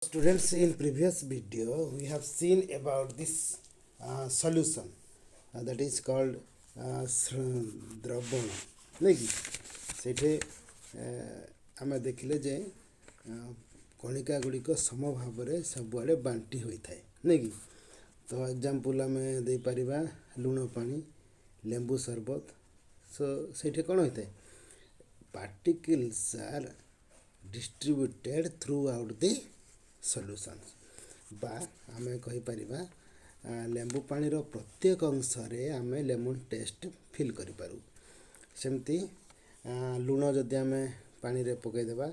Students, in previous video we have seen about this solution that is called द्रवण नहीं कि सेठे आम देखिले जे कणिका गुड़िक सम भाव में सबुआड़े बांटी होता है नहीं कि तो एग्जांपल आम दे परिबा लुण पानी लेंबू सरबत सो सेठे कौन होता है particles are distributed throughout the solutions बा आम कहीपर लेंबू पानी प्रत्येक अंश आम लेमन टेस्ट फिल करूँ सेमती लुण जदि आम पानी रे पकईदेवा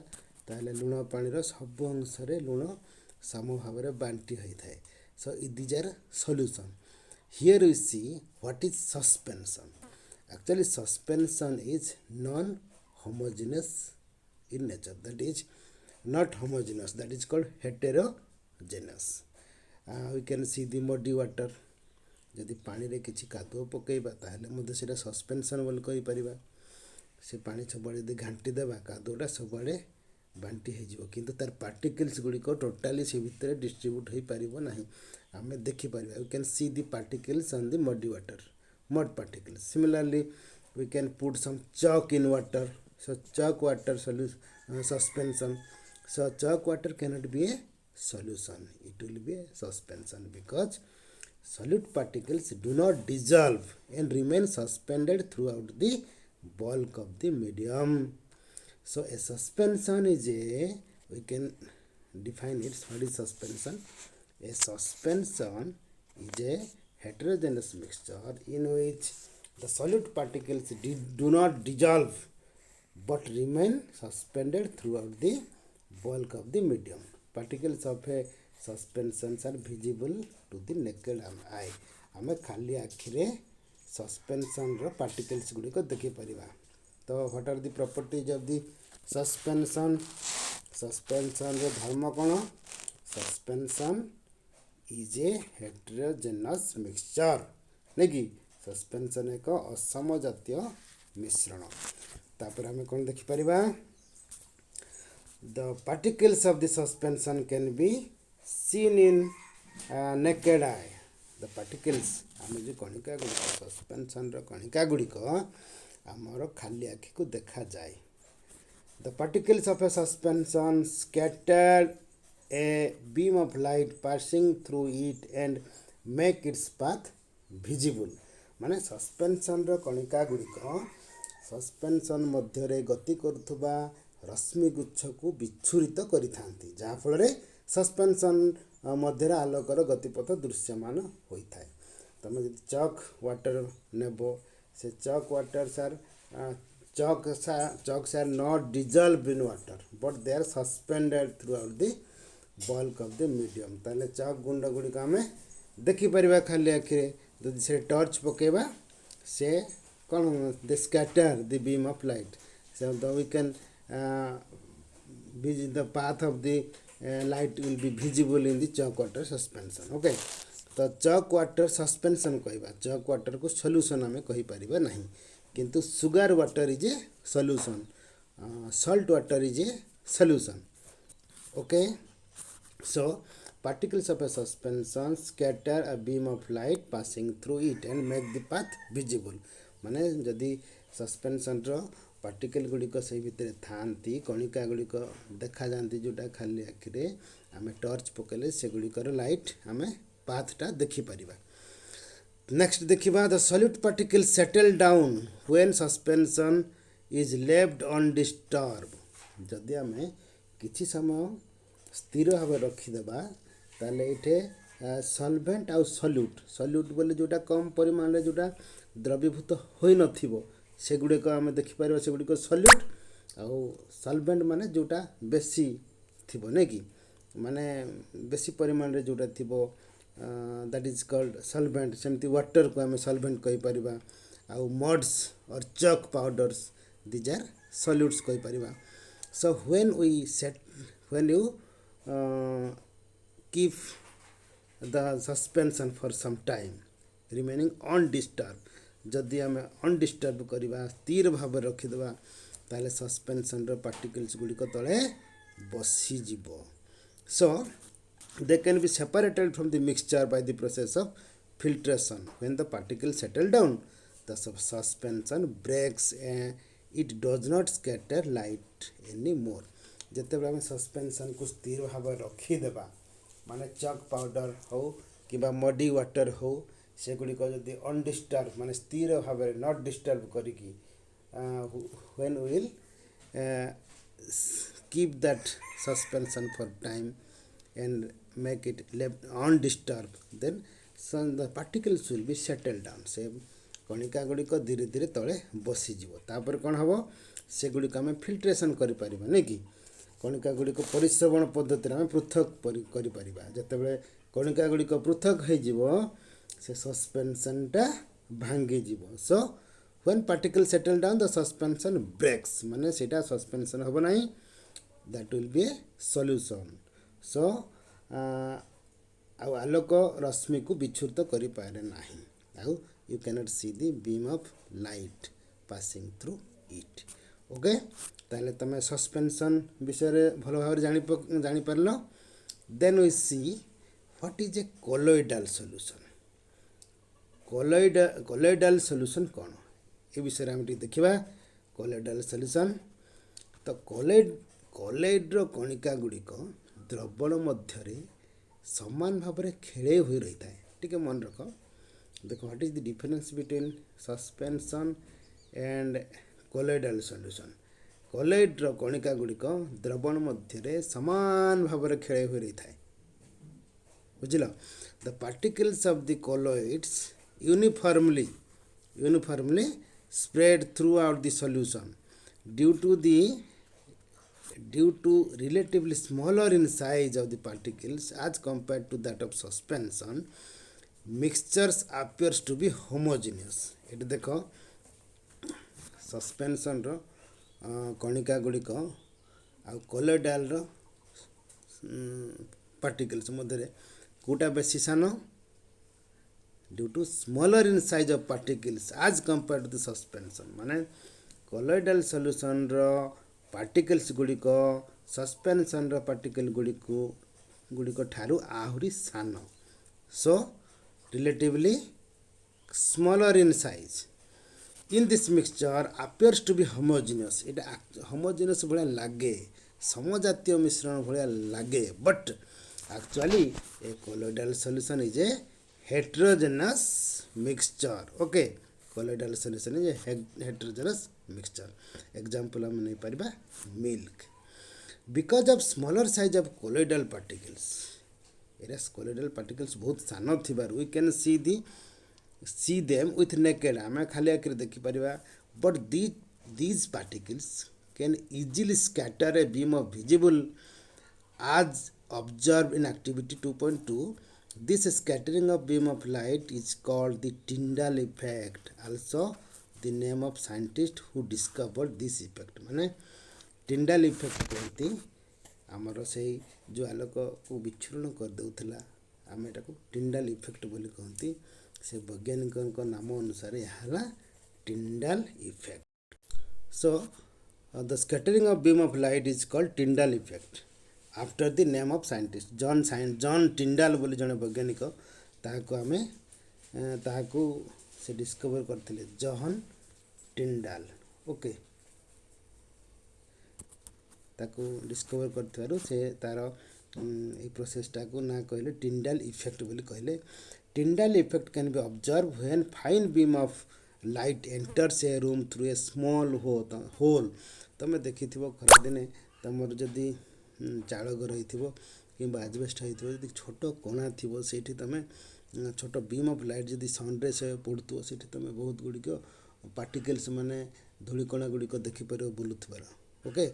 ताहले लुण पानी सब अंश लुण सम भाव में बांटी होता है so these are solution here we see what is suspension actually suspension is non homogeneous in nature, that is not homogeneous, that is called heterogeneous. We can see the muddy water जदि पानी रे किसी कादुओ पकईबा ताहले मध्य सेटा suspension बोल कहि परिबा से पानी सबआड़े यदि घांटी देबा कादुओटा सबआड़े बांटी हो किंतु तार पार्टिकल्स गुड़िक टोटाली से भितर डिस्ट्रीब्यूट हो पारिबो नाही आम देखि परिबा we can see the particles on the muddy water mud particles similarly we can put some chalk in water so chalk water suspension so chalk water cannot be a solution it will be a suspension because solute particles do not dissolve and remain suspended throughout the bulk of the medium so a suspension is a we can define it what is suspension a suspension is a heterogeneous mixture in which the solute particles do not dissolve but remain suspended throughout the bulk of the medium. Particles of a suspensions are visible to the naked eye. आमे खाली आखिरे suspension रो particles Gudi को देखि परिबा. तो what are the properties of the suspension? Suspension रो धर्म कोन? Suspension is a heterogeneous mixture. नहीं कि suspension एक असम जातीय मिश्रण तापर आम कौन देखिपर the particles of the suspension can be seen in naked eye the particles आम जो कणिका गुड़िक सस्पेंशन कणिका गुड़िक आमर खाली आखि को देखा जाए the particles of A suspension scattered a beam of light passing through it and make its path visible माने suspension कणिका गुड़िक suspension मध्य गति करुवा रश्मि गुच्छ को विच्छुरित करिथांती जहाँफल सस्पेंशन मध्य आलोकर गतिपथ दृश्यमान होता है तुम जब चक वाटर नेब से चक वाटर सार chalks are not dissolve in water but they are suspended through out the bulk of the medium ताले चक गुंड गुड़िक आम देखिपर खाली आखिरे जदि से टर्च पकेबा से कौन they scatter the beam of light so we can the path of the light will be visible in the chalk water suspension okay तो chalk water suspension कहबा chalk water को solution हमें कहि परिबा नहीं किंतु sugar water is a solution salt water is a solution okay so particles of a suspension scatter a beam of light passing through it and make the path visible माने जदि suspension रो particle गुड़िक से भितर थांती कणिका गुड़िक देखा जाती जोटा खाली आखिरे आम टर्च पकेले से गुड़िकर लाइट आम पाथटा देखिपर नेक्स्ट देखा the solute particle settle down when suspension is left undisturb जदि आम किछि समय स्थिर भाव रखीदेबा ताले इठे सॉल्वेंट आउ सॉल्यूट बोले जोटा कम परिमाण रे जोटा द्रवीभूत होई नथिबो सेगुड़िक आम देखिपर सेगुड़िक सॉल्यूट आउ सॉल्वेंट माने जोटा बेसी थिबो नै कि माने बेसी परिमाण रे जोटा थिबो दैट इज कॉल्ड सॉल्वेंट सेमती वाटर को आम सॉल्वेंट कहि परिबा आउ मड्स और chalk powders these are solutes कहि परिबा so when you keep the suspension for some time remaining undisturbed जदि आम अनडिस्टर्ब करवा स्थिर भाव रखीदेवा ताले सस्पेंशन पार्टिकल्स गुड़िक तले buses So they can be separated from the mixture by the process of filtration. When the particles settle down, the suspension breaks and it does not scatter light anymore. ଯେତେବେଳେ ଆମେ ସସ୍ପେନସନ୍କୁ ସ୍ଥିର ଭାବରେ ରଖିଦେବା, ମାନେ ଚକ୍ powder ହେଉ କିମ୍ବା ମଡି water ହେଉ, ସେଗୁଡ଼ିକ ଯଦି ଅନଡିଷ୍ଟର୍ବ ମାନେ ସ୍ଥିର ଭାବରେ ନଟ୍ ଡିଷ୍ଟର୍ବ କରିକି when we will keep that suspension for time and make it left undisturbed, then the particles will be settled down. ସେ କଣିକା ଗୁଡ଼ିକ ଧୀରେ ଧୀରେ ତଳେ ବସିଯିବ। ତାପରେ କ'ଣ ହେବ, ସେଗୁଡ଼ିକ ଆମେ ଫିଲ୍ଟ୍ରେସନ୍ କରିପାରିବା, ନାଇଁ କି? କଣିକା ଗୁଡ଼ିକ ପରିଶ୍ରବଣ ପଦ୍ଧତିରେ ଆମେ ପୃଥକ କରିପାରିବା। ଯେତେବେଳେ କଣିକା ଗୁଡ଼ିକ ପୃଥକ ହୋଇଯିବ, ସେ ସସ୍ପେନସନ୍ଟା ଭାଙ୍ଗିଯିବ। So when particles settle down, the suspension breaks, ମାନେ ସେଇଟା ସସ୍ପେନସନ୍ ହେବ ନାହିଁ, that will be a solution. So ଆଉ ଆଲୋକ ରଶ୍ମିକୁ ବିଚ୍ଛୁରିତ କରିପାରେ ନାହିଁ, ଆଉ you cannot see the beam of light passing through it. Okay, ତାହେଲେ ତୁମେ ସସ୍ପେନସନ୍ ବିଷୟରେ ଭଲ ଭାବରେ ଜାଣିପାରିଲ। ଦେନ୍ we see what is a colloidal solution. colloidal solution କ'ଣ, ଏ ବିଷୟରେ ଆମେ ଟିକେ ଦେଖିବା। colloidal solution, ତ colloidର କଣିକା ଗୁଡ଼ିକ ଦ୍ରବଣ ମଧ୍ୟରେ ସମାନ ଭାବରେ ଖେଳେଇ ହୋଇ ରହିଥାଏ। ଟିକେ ମନେ ରଖ, ଦେଖ what is the difference between suspension and colloidal solution. colloidର କଣିକା ଗୁଡ଼ିକ ଦ୍ରବଣ ମଧ୍ୟରେ ସମାନ ଭାବରେ ଖେଳେଇ ହୋଇ ରହିଥାଏ, ବୁଝିଲ। the particles of the colloids uniformly spread throughout the solution due to relatively smaller in size of the particles as compared to that of suspension. Mixtures appears to be homogeneous. ଏଠି ଦେଖ, ସସ୍ପେନସନ୍ର କଣିକା ଗୁଡ଼ିକ ଆଉ colloidalର ପାର୍ଟିକଲ୍ସ ମଧ୍ୟରେ କେଉଁଟା ବେଶୀ ସାନ? due to smaller in size of particles as compared to the suspension, ମାନେ colloidal solutionର particles ଗୁଡ଼ିକ ସସ୍ପେନସନ୍ର ପାର୍ଟିକଲ୍ ଗୁଡ଼ିକ ଠାରୁ ଆହୁରି ସାନ। so relatively smaller in size. in this mixture appears to be homogeneous. এটা homogeneous ଭଳିଆ ଲାଗେ, ସମଜାତୀୟ ମିଶ୍ରଣ ଭଳିଆ ଲାଗେ, but actually a colloidal solution is a heterogeneous mixture. okay, colloidal solution is a heterogeneous mixture. example ଆମେ ନେଇପାରିବା milk. because of smaller size of colloidal particles, ଏରା colloidal particles ବହୁତ ସାନ ଥିବାରୁ we can see them with naked, ଆମେ ଖାଲି ଆଖିରେ ଦେଖିପାରିବା, but these particles can easily scatter a beam of visible as observed in activity 2.2. this scattering of beam of light is called the Tyndall effect, also the name of scientist who discovered this effect. ମାନେ Tyndall effect कहती ଆମର ସେଇ ଯେଉଁ ଆଲୋକକୁ ବିଚ୍ଛୁରଣ କରିଦେଉଥିଲା, ଆମେ ଏଟାକୁ Tyndall effect ବୋଲି କହନ୍ତି। ସେ ବୈଜ୍ଞାନିକଙ୍କ ନାମ ଅନୁସାରେ ଏହା ହେଲା Tyndall effect. so the scattering of beam of light is called Tyndall effect after the name of scientist John Tyndall ବୋଲି ଜଣେ ବୈଜ୍ଞାନିକ, ତାହାକୁ ସେ ଡିସ୍କଭର କରିଥିଲେ, ଜହନ୍ Tyndall. ଓକେ, ତାକୁ ଡିସ୍କଭର କରିଥିବାରୁ ସେ ତାର এই ପ୍ରୋସେସଟାକୁ ନା କହିଲେ Tyndall effect ବୋଲି କହିଲେ। Tyndall effect can be observed when fine beam of light enters a room through a small hole. ତମେ ଦେଖିଥିବ ଖରାଦିନେ ତମର ଯଦି ଚାଳ ଘର ହେଇଥିବ କିମ୍ବା ଆଜବେଷ୍ଟ ହେଇଥିବ, ଯଦି ଛୋଟ କଣା ଥିବ, ସେଇଠି ତମେ ଛୋଟ ବିମ୍ ଅଫ୍ ଲାଇଟ୍ ଯଦି ସନ୍ରେସ୍ ପଡ଼ୁଥିବ, ସେଇଠି ତମେ ବହୁତ ଗୁଡ଼ିକ ପାର୍ଟିକଲ୍ସ ମାନେ ଧୂଳିକଣା ଗୁଡ଼ିକ ଦେଖିପାରିବ ବୁଲୁଥିବାର। Okay,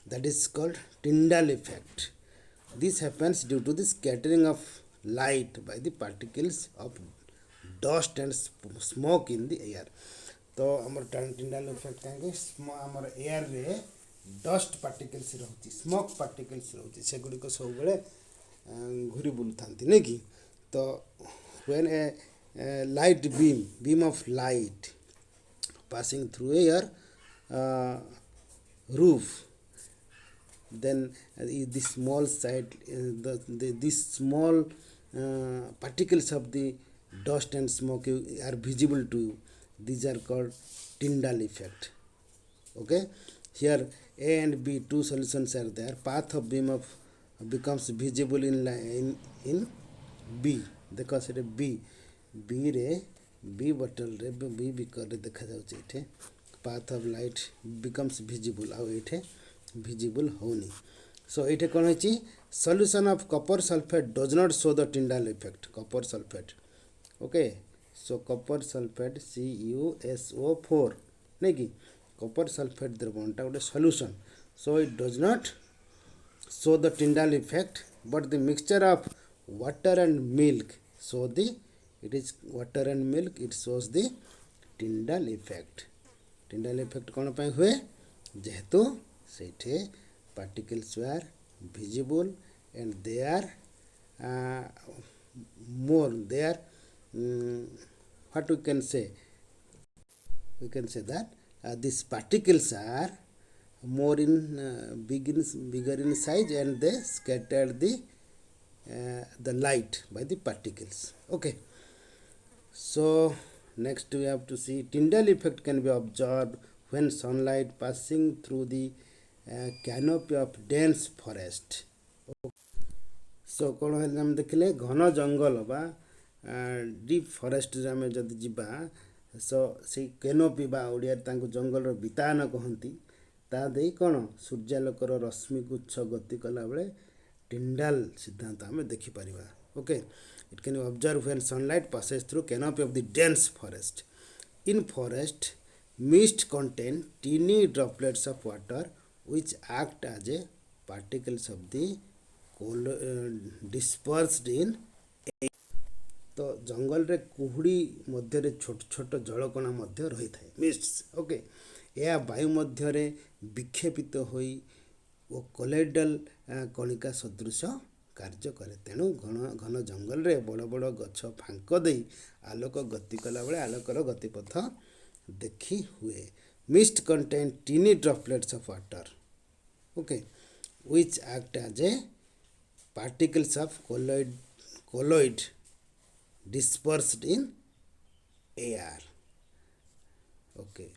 that is called Tyndall effect. this happens due to the scattering of light by the particles of dust and smoke in the air. तो आमर Tyndall effect कहेंगे आमर एयर रे डस्ट पार्टिकल्स रहुची, स्मोक पार्टिकल्स रहुची, सेगुड़ी को सब बड़े घूरी बुलुथांती नहीं कि। तो when a light beam of light passing through air roof, then the small side this small particles of the dust and smoke are visible to you. These are called Tyndall effect. Okay, here A and B two solutions are there. Path of beam of becomes visible in B देखो से B B रे B bottle रे B beaker रे देखा जाउचे एठे path of light becomes visible आउ एठे visible होनी. So एठे कोन होची solution of copper sulfate does not show the Tyndall effect. Copper sulfate, okay, so copper sulfate CuSO4 नहीं कि copper sulfate द्रवणटा गोटे solution, so it does not show the Tyndall effect, but the mixture of water and milk show the it is water and milk it shows the Tyndall effect. Tyndall effect कौन पाई हुए जेहेतु सेठे particles were visible and they are more they are what we can say that these particles are more in bigger in size and they scatter the light by the particles. Okay, so next we have to see Tyndall effect can be observed when sunlight passing through the canopy of dense forest. So कौन है आम देखिले घन जंगल बा deep forest रे आम जदि जिबा सो से कैनोपी बा ओडिया तांको जंगल बितान कहंती ता देई कौन सूर्यालोकर रश्मि गुच्छ गति कला बेले Tyndall सिद्धांत आम देखि परिबा. Okay, it can be observed when sunlight passes through canopy of the dense forest. In forest, mist contain teeny droplets of water which act as a particles of the dispersed in. तो जंगल रे कुहुड़ी मध्य रे छोट छोट जलकणा मध्य रही थाए mists. Okay, यह वायु मध्य रे विक्षेपित होई ओ कोलोइडल कणिका सदृश कार्य करे. तेणु घन घन जंगल रे बड़ बड़ गछ फांक दे आलोक गति कला बेले आलोकर गतिपथ देखी हुए. Mist contain tiny droplets of water, okay, which act as a particles of colloid dispersed in air. Okay,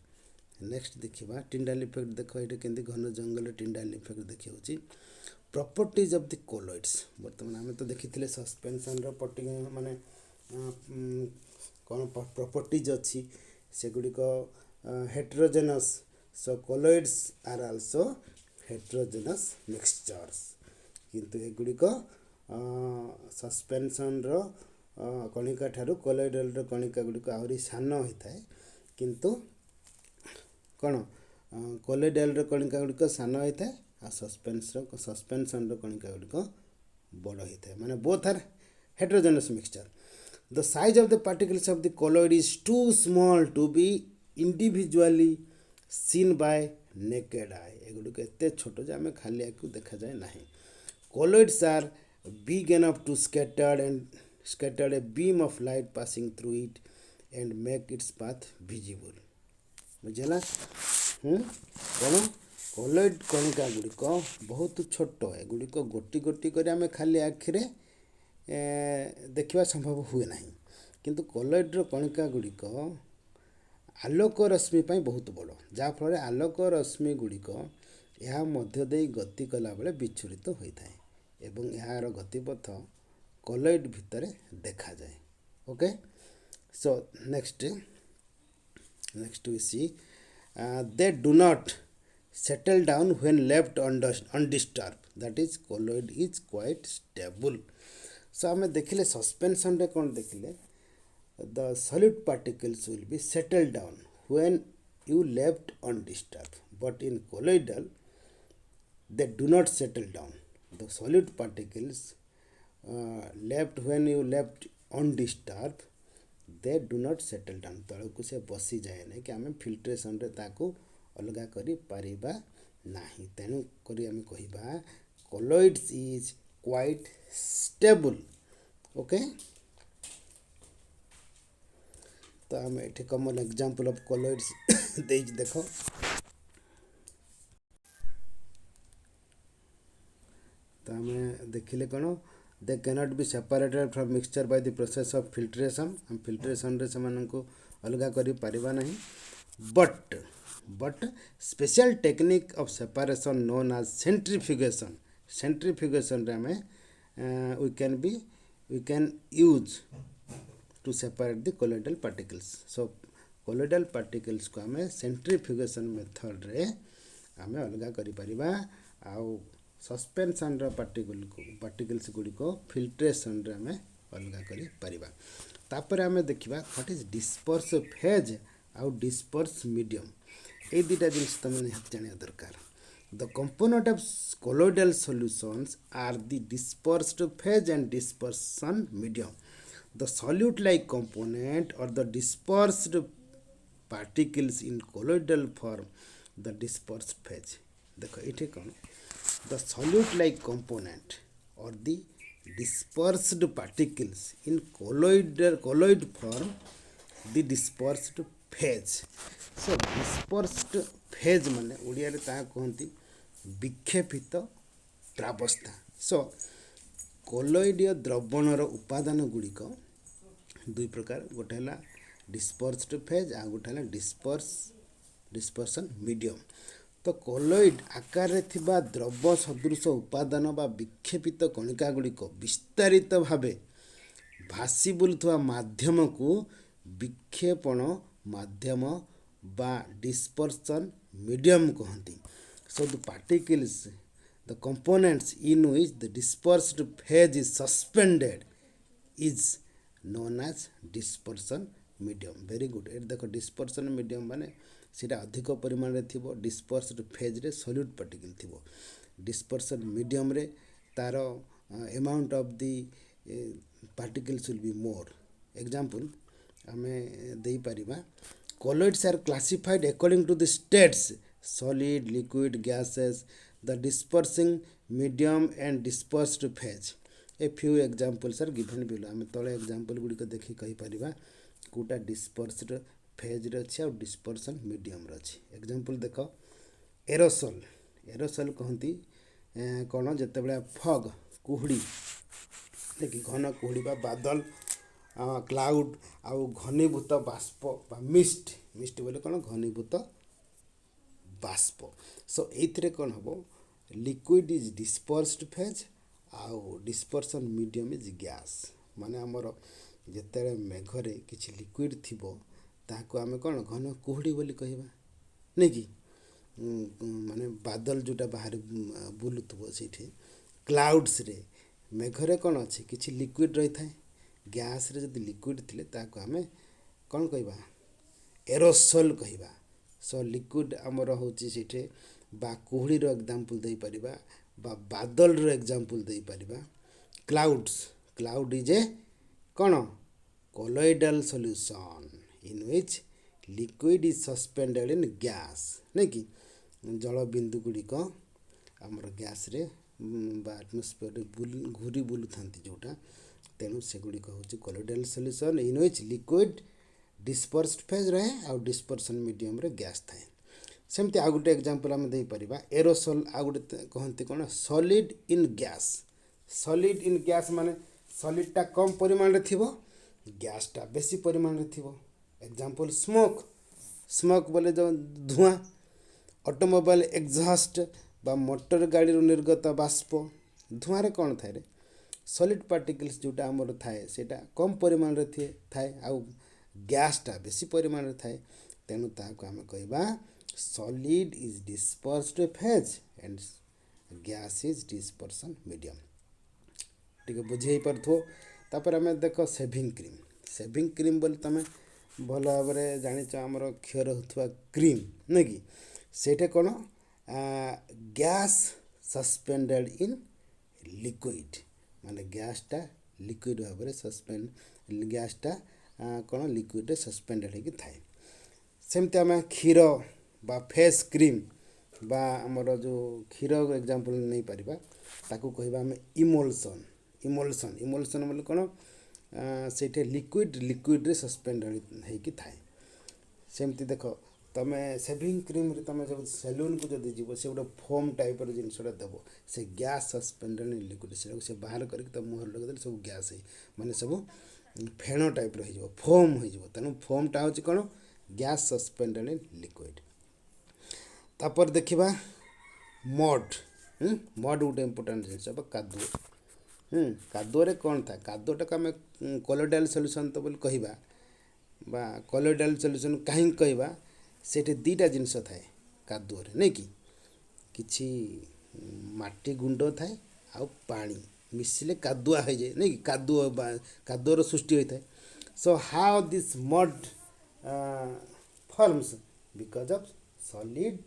next देखिबा Tyndall effect. देखो ये केंदी घन जंगल Tyndall effect देखि होची. प्रॉपर्टीज ऑफ द कोलोइड्स बर्तमान आम तो देखी सस्पेंशन रोटी माने कौन प्रॉपर्टीज अच्छी सेगुड़िक heterogeneous. So colloids are also heterogeneous mixtures किंतु एगुड़िक सस्पेंशन कणिका ठारू कोलोइडल कणिका गुड़िक आहरी सान होता है किंतु कौन कोलोइडल कणिका गुड़िक सान होता है आ सस्पेंशन कणिका गुड़िक बड़ होता है. माने both are heterogeneous mixture. The size of the particles of the colloid is too small to be individually seen by naked eye. एगुड़िक एते छोट जे आमे खाली आँखि देखा जाए नहीं. Colloids are big enough to scatter a beam of light passing through it and make its path visible. बुझेला कौन कोलोइड कणिका गुड़िक बहुत छोट एगुड़िक गोटी गोटी कर आम खाली आखिरे देखा संभव हुए ना किंतु कोलोइड्र कणिका गुड़िक आलोक रश्मि बहुत बड़ जहाँफल आलोक रश्मि गुड़िक यह मध्य दे गति कला बेले विच्छुरित होता है एवं यार गतिपथ कोलोइड भितर देखा जाए. Okay, so next we see they do not settle down when left undisturbed, that is colloid is quite stable. So आम देखिले सस्पेंशन रे कौन देखिले the solid particles will be settled down when you left undisturbed, but in colloidal they do not settle down. The solid particles left when you left undisturbed they do not settle down. तलकू से बसी जाए नहीं कि आम filtration रे ताकू अलगा करी पारिबा नाही. तेणु करी आम कहिबा colloids is quite stable. Okay, तो आम ये कमन एग्जांपल ऑफ colloids देख देखो तो आम देखिले कौन they cannot be separated from mixture by the process of filtration हम फिल्ट्रेशन रे से अलग करि परिबा नहीं but special technique of separation known as centrifugation रे हमें we can use to separate the colloidal particles. So colloidal particles को हमें centrifugation method रे हमें अलग करि परिबा आउ सस्पेंशन रो पार्टिकल्स गुडी को फिल्ट्रेशन रे हमें अलग करि परिबा तापर हमें देखिबा व्हाट इज डिस्पर्स फेज आउ डिस्पर्स मीडियम ए दुटा जिनिस तमने निहात जानिया दरकार The component of colloidal solutions are the dispersed phase and dispersion medium. The solute-like component or the dispersed particles in colloidal form the dispersed phase. देखो इठे कौन the solute-like component or the dispersed particles in colloid form the dispersed phase. So dispersed phase माने ओडिया रे ता कहंती विक्षेपित प्रावस्था. सो कोलोइडीय द्रवणर उपादान गुड़िक दुई प्रकार गोटे है डिस्पर्स्ड फेज आ गोटे है डिस्पर्सन मीडियम. तो कोलोइड आकार थिबा द्रव सदृश उपादान बा विक्षेपित कणिका गुड़िक विस्तारित भावे भासी बुलुवा माध्यम को विक्षेपण माध्यम बा डिस्पर्सन मीडियम कहती. So the particles, the components in which the dispersed phase is suspended is known as dispersion medium. Very good. ये देखो dispersion medium माने सीटा अधिक परिमाण रे थिबो dispersed phase रे solute particle थिबो. Dispersion medium रे तारो amount of the particles will be more. Example हमें देई परिबा colloids are classified according to the states solid, liquid, gases, the dispersing medium and dispersed phase. A few examples are given below. आम तले example गुड़िक देखी कही परिबा Kota dispersed phase रे अछि और dispersion medium रे अछि. Example देखो एरोसोल कहती कौन जिते बड़े फग कुहड़ी देखी घन कुहड़ी बा बादल क्लाउड आउ घनीभूत बाष्प बा मिस्ट बोले कौन घनीभूत बाष्प. सो ये कौन हम लिक्विड इज डिस्पर्स्ड फेज आउ डिस्पर्सन मीडियम इज गैस माने आमर जिते मेघरे किसी लिक्विड थिबो ताको आमे कौन घन कुहड़ी बोली कहबा नहीं कि माने बादल जोटा बाहर बुलुथबो सेठी क्लाउड्स रे मेघरे कौन अच्छे किसी लिक्विड रही थाए गैस रे जदि लिक्विड थिले ताको आमे कौन कहबा एरोसोल कहबा. सो लिक्विड आमर होची सेठे बा कुहड़ी रो एग्जांपल दे परिबा बा बादल रो एग्जांपल दे परिबा. क्लाउड इज ए कौन colloidal solution in which liquid is suspended in gas नहीं कि जल बिंदु गुड़िक आमर गैस रे बा एटमॉस्फेयर घूरी बुलू थांती जोटा तेणु से गुड़िक होची colloidal solution in which liquid dispersed phase रहे और डिस्पर्सन मीडियम रे गैस थाए. सेमती आ गोटे एग्जांपल आम दे परिबा एरोसोल आ गोटे कहती कौन सॉलिड इन गैस माने सॉलिडटा कम परिमाण रे थिबो गैसटा बेसी परिमाण रे थिबो. एग्जांपल स्मोक बोले जो धुआं ऑटोमोबाइल एग्जॉस्ट बा मोटर गाड़ी रो निर्गत बाष्प धुआं रे कौन थाए रे सॉलिड पार्टिकल्स जोटा आमर थाए सेटा कम परिमाण रे थाए आउ गैसटा बेसी परिमाण रे थाए तेणु ताको आम कहबा solid is dispersed phase and gas is dispersion medium. ठीक बुझे पार्थो. तापर आम देख सेविंग क्रीम बोले तुम भल भाव जाच आमर क्षर होता क्रीम नहीं कि सेठे कौन गैस सस्पेंडेड इन लिक्विड माने गैसटा लिक्विड भाव सस्पेंड गैसटा कौन लिक्विड सस्पेंडेड होगी थाए. सेमती आम क्षीर बा फेस क्रीम बा आमर जो क्षीर एग्जांपल नहीं पारिबा ताकू कहबा आम इमोल्सन बोले कौन सेठे लिक्विड रे सस्पेंडेड होगी थाए. सेमती देख तुम सेविंग क्रीम तुम जब सेलून को जब जीव से गोटे फोम टाइप जिनसा देव से गैस सस्पेंडेड लिक्विड से बाहर करके तुम मुहर लगे सब गैस माने सब फेण टाइप हो फोम हो तेणु फोमटा हूँ कौन गैस सस्पेंडेड लिक्विड। तापर देखा मड मड गोटे इम्पोर्टाट जिन कादुओ कादुओ कौन था कादुटा को आम कोलोइडाल सल्यूशन तो बोली कहवा बा कोलोइडाल सल्यूशन कहीं कहवा से दीटा जिनस थाए कादुओ नहीं कि किछि माटी गुंड थाए आ पानी मिसिले कादुआ हो जाए नहीं कि कादुओर सृष्टि होता है। So how this mud forms because of solid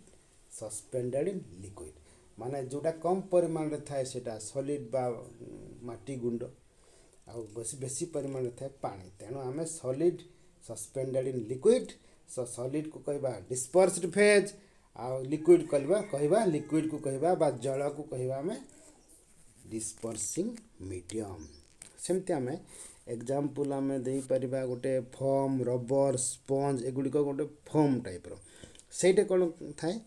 suspended in liquid माने जोटा कम परिमाण थाए सेटा सॉलिड बा माटी गुंड आ बेसी परिमाण थाए पानी तेणु आम solid suspended in liquid so solid को कहवा डिस्पर्स्ड फेज आ लिक्विड कहवा लिक्विड को कहवा बा जल को कहवा आम डिस्पर्सिंग मीडियम। सेमती आम एग्जांपल आम दे परिबा गोटे फोम रबर स्पंज एगुड़िक गोटे फोम टाइप सेटा कौन थाए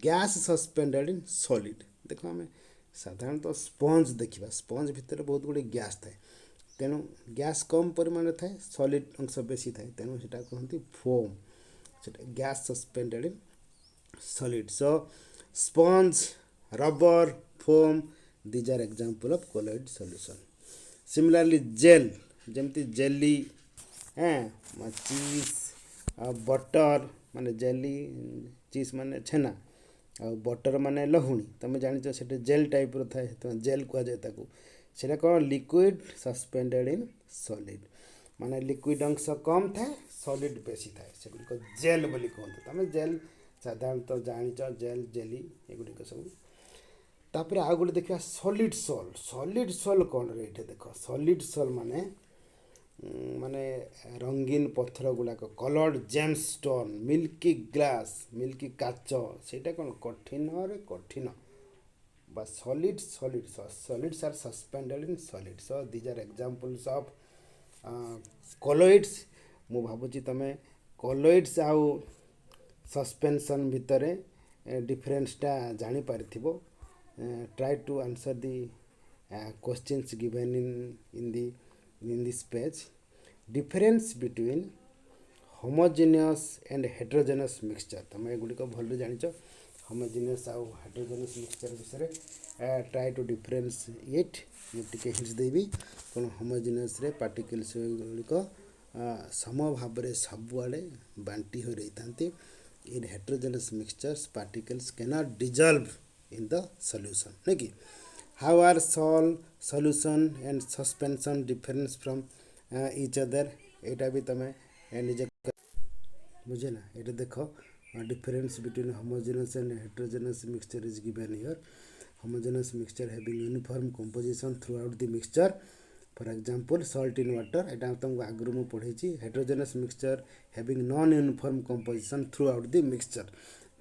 गैस सस्पेंडेड इन सॉलिड। देख आम साधारणतः स्पंज देखा स्पंज भितर बहुत गुड़े गैस थाए तेणु गैस कम परिमाण थाए सॉलिड अंश बेसी थाए तेणु से कहते फोम से gas suspended in solid. So sponge rubber foam these are example of colloid solution. Similarly gel जमती जेली चीज बटर माने जेली चीज माने छेना आ बटर माने लहुणी तुम जान से जेल टाइप थाए जेल कहुए से कौन लिक्विड सस्पेंडेड इन सॉलिड माने लिक्विड अंश कम थाए सॉलिड बेसी थाए से जेल बोली कहते तुम जेल साधारणतः जान जेल जेली एगुड़िक सब। तापर आउ गोटे देखा सॉलिड सोल कौन रे देख सॉलिड सोल माने माने रंगीन पत्थर गुड़ाक coloured gemstone milky glass milky काच सेटा कौन कठिन रे कठिन बा solids are suspended in solid. So these are examples of colloids. मु भावुची तुम कोलोइड्स आउ सस्पेंशन भितर डिफरेन्सटा जानी पारिथिबो। Try to answer the questions given in this page. Difference between homogeneous and heterogeneous mixture तुम एगुड़िक भल जान homogeneous आउ heterogeneous mixture विषय ट्राई टू डिफरेंस इट टे हिंट्स देवी कौन homogeneous रे पार्टिकल्स गुड़िक सम भाव में सबुआड़े बांटी हो रही था। इन heterogeneous mixtures particles cannot dissolve in the solution नहीं कि how are solution and suspension difference from each other एटा भी तुम निजे बुझे ना ये देख difference between homogeneous and heterogeneous mixture is given here. Homogeneous mixture having uniform composition throughout the mixture, for example salt in water एटा तुमको आगु मु पढ़ी। heterogeneous mixture having non uniform composition throughout the mixture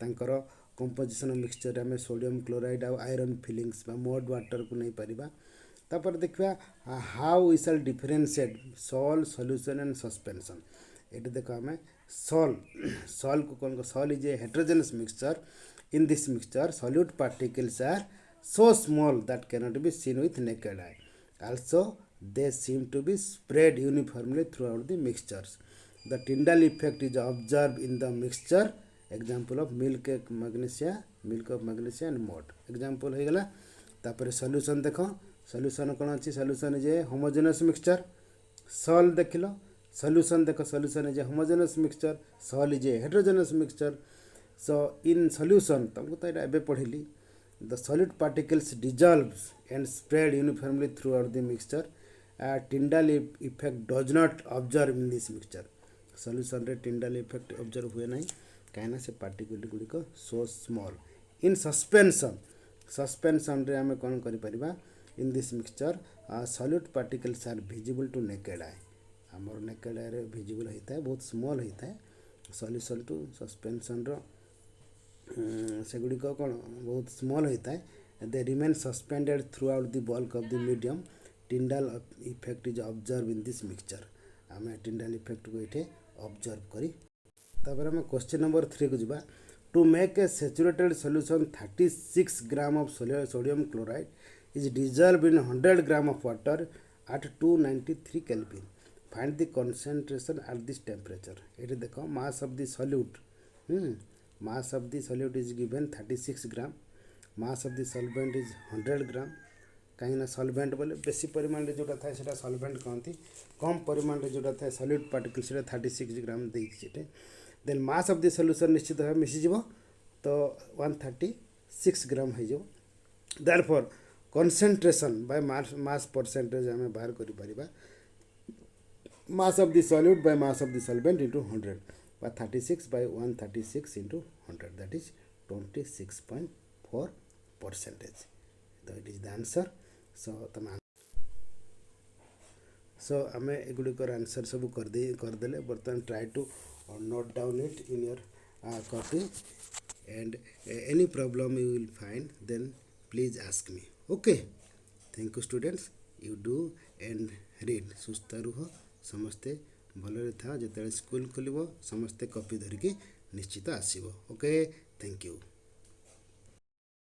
तांकर composition mixture आम sodium chloride आ iron filings mud water को नहीं पारिबा। तापर देखा how we shall differentiate sol solution and suspension ये देख आम सॉल को कौन sol is a heterogeneous mixture. In this mixture solute particles are so small that cannot be seen with naked eye also they seem to be spread uniformly through out the mixtures. The Tyndall effect is observe in the mixture example of milk of magnesia and mud example हो गला। तापर solution देख solution कौन अच्छी solution is a homogeneous mixture sol देखिल solution देख solution is a homogeneous mixture sol is a heterogeneous mixture. So in solution तुमको तो ये एबे पढ़िली the solid particles dissolves and spread uniformly through out the mixture. Tyndall effect does not observe in this mixture solution रे Tyndall effect observe हुए नहीं कहीं से पार्टिकल गुड़िक सो स्मॉल। इन सस्पेंशन रे आम कौन कर in this mixture solute particles are visible to naked eye आमर नेकेड आई रे विजिबल होता है बहुत स्मॉल होता है। सॉल्यूशन टू सस्पेंशन से गुड़िक कौन बहुत स्मॉल होता है। They remain suspended through out the bulk of the medium. टिंडल effect is observe in this mixture आम टिंडल इफेक्ट को ये ऑब्जर्व करी तापर आम क्वेश्चन नंबर 3 को जावा to make a saturated solution 36 gram of sodium chloride is dissolve in 100 gram of water at 293 Kelvin. Find the concentration at this temperature. ये देखो mass of the solute. Mass of the solute is given 36 gram. Mass of the solvent is 100 gram. कहीं solvent बोले बेसी परिमाण रे जोटा थाए सेटा सॉल्वेंट कहती कम परिमाण रे जोटा थाए सॉल्यूट पार्टिकल सेटा 36 ग्राम देते then mass of the solution निश्चित भाव मिसी जीवो तो 136 ग्राम हो जाओ therefore concentration by mass percentage आम बाहर करि परिबा mass of the solute by mass of the solvent into 100 by 36 by 136 into 100 that is 26.4 percentage. So it is the answer. So आम एगुड़िकर आंसर सब करदे बर्तमान try to note down it in your copy and any problem you will find then please ask me. Okay thank you students you do and read सुस्थ रुह समस्ते भलरे था जिते स्कूल खोल समस्ते कॉपी धरिकी निश्चित आसो. Okay thank you.